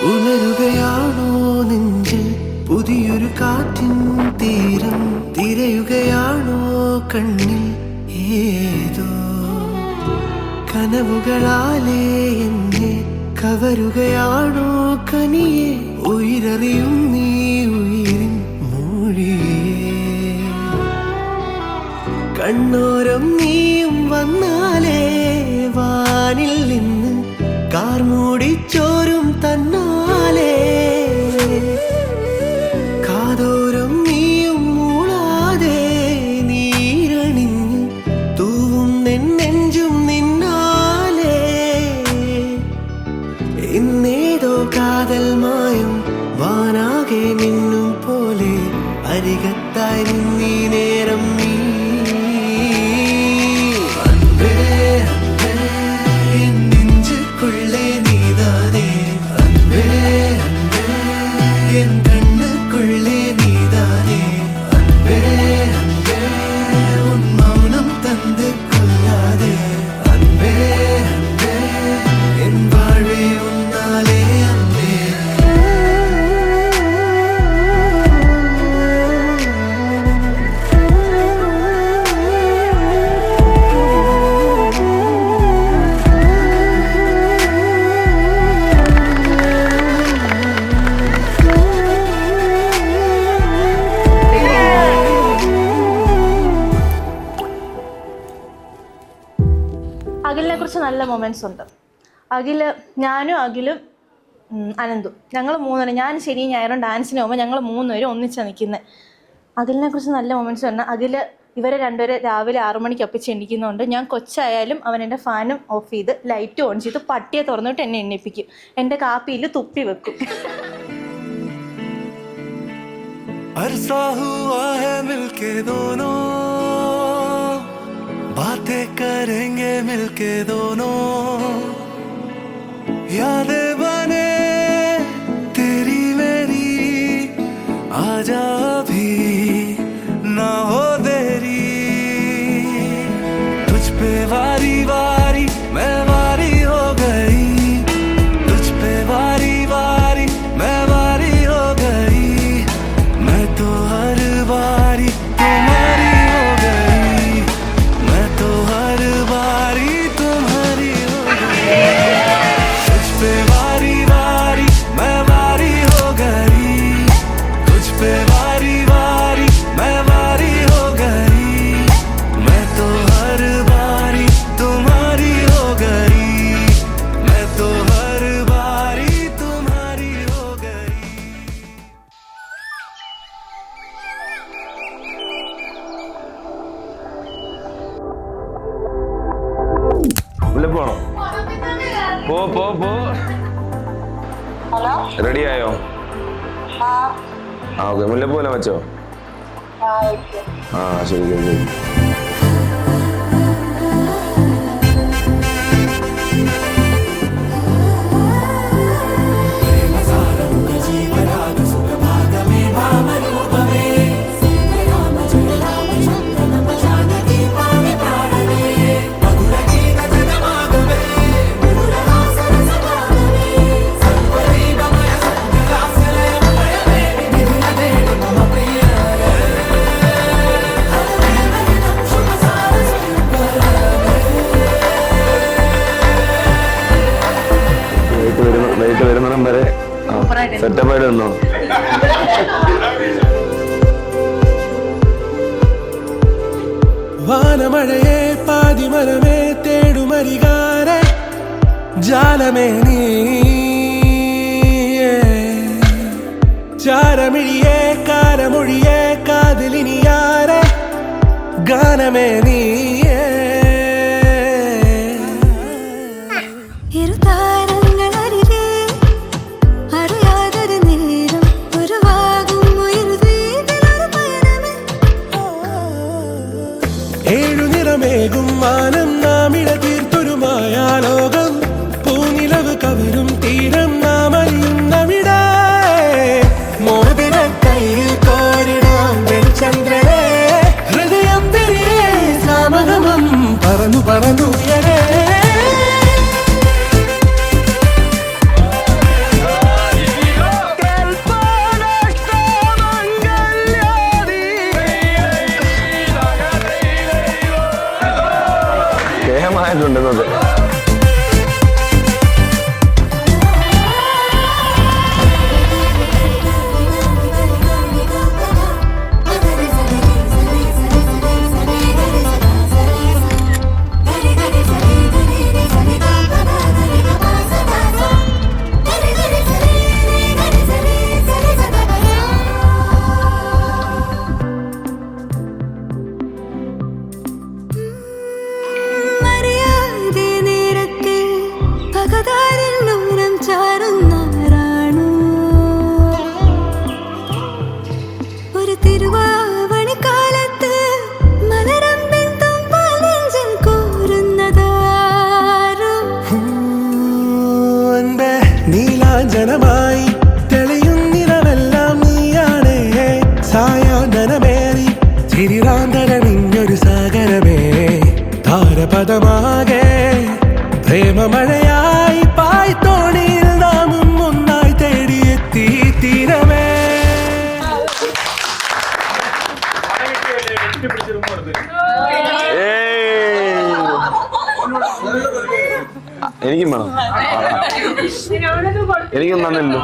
ഉണരുകയാണോ നെഞ്ചിൽ പുതിയൊരു കാറ്റിൻ തീരം തിരയുകയാണോ കണ്ണിൽ ഏതോ കനവുകളാലേ എന്നെ കവരുകയാണോ കനിയെ ഉയരറിയും നീ ഉയരിൻ മൊഴിയേ കണ്ണോരം നീയും വന്നാലേ വാനിൽ നിന്ന് കാർമൂടിച്ചോരും തന്നാലേ കാതോരം നീയും മൂളാതെ നീരണിഞ്ഞ് തൂവും നെഞ്ചും നിന്നാലേ ഇന്നേതോ കാതൽ മായും വാനാകെ നിന്നും പോലെ അരികത്തായി നിന്നീ നേരം നീ അഖിലിനെ കുറിച്ച് നല്ല മൊമെന്റ്സ് ഉണ്ട്. ഞാനും അഖിലും അനന്തും ഞങ്ങൾ മൂന്നുപേരും, ഞാൻ ശനി ഞായറും ഡാൻസിന് പോകുമ്പോൾ ഞങ്ങൾ മൂന്നുപേരും ഒന്നിച്ചാണ് നിൽക്കുന്നത്. അഖിലിനെ കുറിച്ച് നല്ല മൊമെന്റ്സ് പറഞ്ഞാൽ ഇവരെ രണ്ടുപേരെ രാവിലെ 6 മണിക്ക് ഒപ്പിച്ച് എണ്ണിക്കുന്നുണ്ട്. ഞാൻ കൊച്ചായാലും അവൻ എൻ്റെ ഫാനും ഓഫ് ചെയ്ത് ലൈറ്റ് ഓൺ ചെയ്ത് പട്ടിയെ തുറന്നിട്ട് എന്നെ എണ്ണിപ്പിക്കും. എൻ്റെ കാപ്പിയിൽ തുപ്പി വെക്കും. अरसा हुआ है मिलके दोनों बातें करेंगे मिलके दोनों यादें बने तेरी मेरी आजा भी ना हो देरी तुझ पे वारी वारी मैं वारी हो गई तुझ पे वारी वारी मैं वारी हो गई मैं तो हर बारी तुम्हारी हो गई मैं तो हर बारी तुम्हारी हो गई तुझ पे वारी वारी मैं वारी हो गई तुझ पे वारी वारी मैं वारी हो गई मैं तो हर बारी तुम्हारी हो गई मैं तो हर बारी तुम्हारी हो गई പോണോ? പോ റെഡി ആയോ? ആ ഓക്കെ. മുല്ലപ്പൂല വെച്ചോ? ആ ശരി ശരി ശരി. വരുന്നിടം വരെ സെറ്റപ്പായിട്ട് നിന്നോ? വാനമഴയെ പാതിമരമേ തേടുമരികാരെ ജാലമേ നീ ചാരമിഴിയെ കാരമൊഴിയെ കാതിലിനിയാരെ ഗാനമേ നീ ഏഴുനിറമേകും മാനം നാമിട തീർത്തൊരു മായാലോകം പൂനിലവ് കവരും തീരം നാം അറിയുന്നവിട മോതിര കയ്യിൽ കോരിടാം ചന്ദ്രനെ ഹൃദയം തിരികെ സാമഗമം പറന്നു പറന്നുയരേ പ്രേമമായിട്ടുണ്ടെന്നത്. നീലാഞ്ജനമായി തെളിയുന്നിരമെല്ലാം നീയാണേ, സായാഹ്നമേറി ചിരിറാന്തരണിഞ്ഞൊരു സാഗരമേ, താരപദമാകെ പ്രേമമഴയായി പായ്ത്തോണിയിൽ നാമും ഒന്നായി തേടിയെത്തി തീരമേ. എനിക്കും വേണം. എനിക്കും തന്നല്ലോ.